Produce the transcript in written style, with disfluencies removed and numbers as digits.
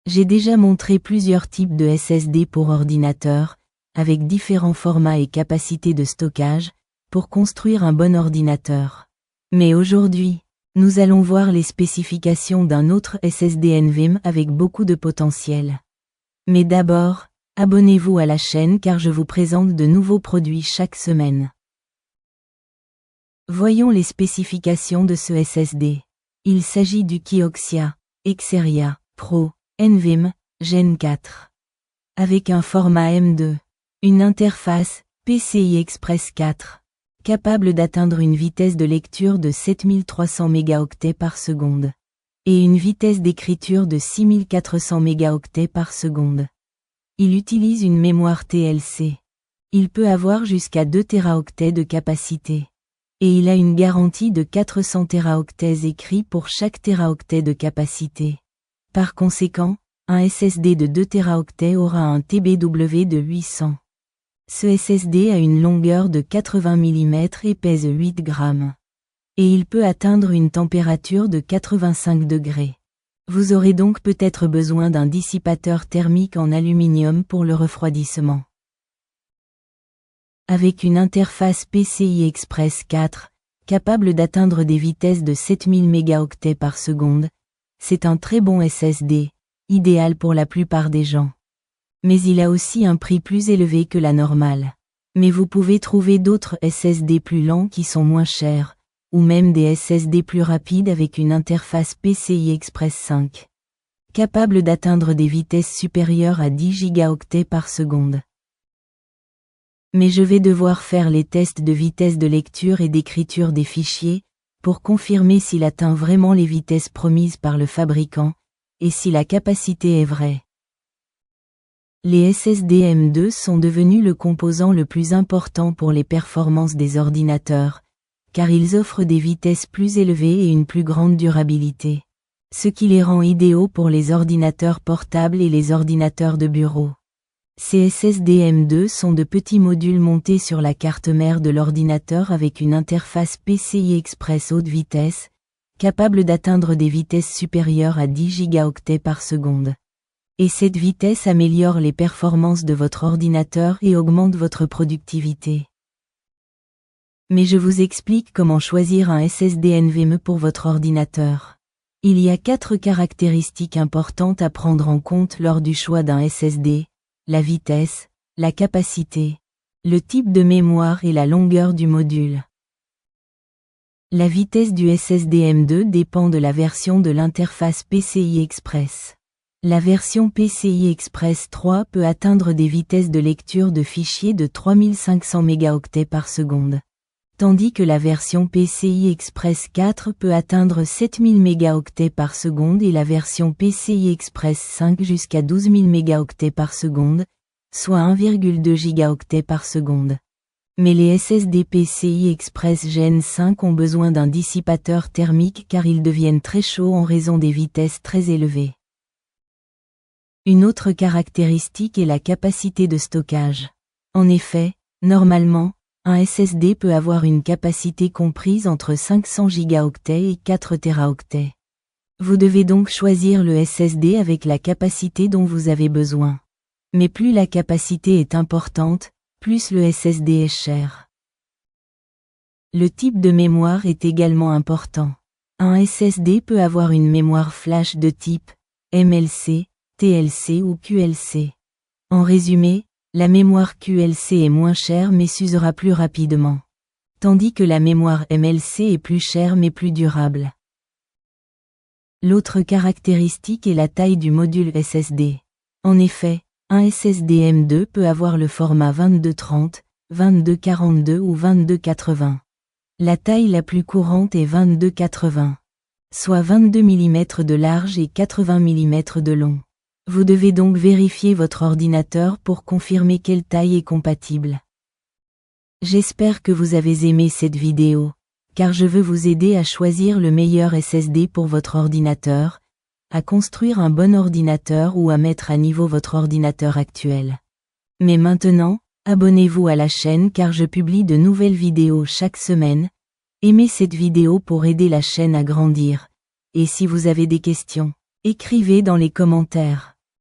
J'ai déjà montré plusieurs types de SSD pour ordinateur, avec différents formats et capacités de stockage, pour construire un bon ordinateur. Mais aujourd'hui, nous allons voir les spécifications d'un autre SSD NVMe avec beaucoup de potentiel. Mais d'abord, abonnez-vous à la chaîne car je vous présente de nouveaux produits chaque semaine. Voyons les spécifications de ce SSD. Il s'agit du Kioxia Xperia Pro NVMe Gen 4. Avec un format M2. Une interface PCI Express 4. Capable d'atteindre une vitesse de lecture de 7300 mégaoctets par seconde. Et une vitesse d'écriture de 6400 mégaoctets par seconde. Il utilise une mémoire TLC. Il peut avoir jusqu'à 2 téraoctets de capacité. Et il a une garantie de 400 téraoctets écrits pour chaque téraoctet de capacité. Par conséquent, un SSD de 2 téraoctets aura un TBW de 800. Ce SSD a une longueur de 80 mm et pèse 8 grammes. Et il peut atteindre une température de 85 degrés. Vous aurez donc peut-être besoin d'un dissipateur thermique en aluminium pour le refroidissement. Avec une interface PCI Express 4, capable d'atteindre des vitesses de 7000 mégaoctets par seconde, c'est un très bon SSD, idéal pour la plupart des gens. Mais il a aussi un prix plus élevé que la normale. Mais vous pouvez trouver d'autres SSD plus lents qui sont moins chers, ou même des SSD plus rapides avec une interface PCI Express 5. Capable d'atteindre des vitesses supérieures à 10 gigaoctets par seconde. Mais je vais devoir faire les tests de vitesse de lecture et d'écriture des fichiers, pour confirmer s'il atteint vraiment les vitesses promises par le fabricant, et si la capacité est vraie. Les SSD M2 sont devenus le composant le plus important pour les performances des ordinateurs, car ils offrent des vitesses plus élevées et une plus grande durabilité. Ce qui les rend idéaux pour les ordinateurs portables et les ordinateurs de bureau. Ces SSD M2 sont de petits modules montés sur la carte mère de l'ordinateur avec une interface PCI Express haute vitesse, capable d'atteindre des vitesses supérieures à 10 gigaoctets par seconde. Et cette vitesse améliore les performances de votre ordinateur et augmente votre productivité. Mais je vous explique comment choisir un SSD NVMe pour votre ordinateur. Il y a 4 caractéristiques importantes à prendre en compte lors du choix d'un SSD. La vitesse, la capacité, le type de mémoire et la longueur du module. La vitesse du SSD M2 dépend de la version de l'interface PCI Express. La version PCI Express 3 peut atteindre des vitesses de lecture de fichiers de 3500 mégaoctets par seconde. Tandis que la version PCI Express 4 peut atteindre 7000 mégaoctets par seconde et la version PCI Express 5 jusqu'à 12000 mégaoctets par seconde, soit 1,2 gigaoctets par seconde. Mais les SSD PCI Express Gen 5 ont besoin d'un dissipateur thermique car ils deviennent très chauds en raison des vitesses très élevées. Une autre caractéristique est la capacité de stockage. En effet, normalement, un SSD peut avoir une capacité comprise entre 500 gigaoctets et 4 téraoctets. Vous devez donc choisir le SSD avec la capacité dont vous avez besoin. Mais plus la capacité est importante, plus le SSD est cher. Le type de mémoire est également important. Un SSD peut avoir une mémoire flash de type MLC, TLC ou QLC. En résumé, la mémoire QLC est moins chère mais s'usera plus rapidement. Tandis que la mémoire MLC est plus chère mais plus durable. L'autre caractéristique est la taille du module SSD. En effet, un SSD M2 peut avoir le format 2230, 2242 ou 2280. La taille la plus courante est 2280, soit 22 mm de large et 80 mm de long. Vous devez donc vérifier votre ordinateur pour confirmer quelle taille est compatible. J'espère que vous avez aimé cette vidéo, car je veux vous aider à choisir le meilleur SSD pour votre ordinateur, à construire un bon ordinateur ou à mettre à niveau votre ordinateur actuel. Mais maintenant, abonnez-vous à la chaîne car je publie de nouvelles vidéos chaque semaine. Aimez cette vidéo pour aider la chaîne à grandir. Et si vous avez des questions, écrivez dans les commentaires.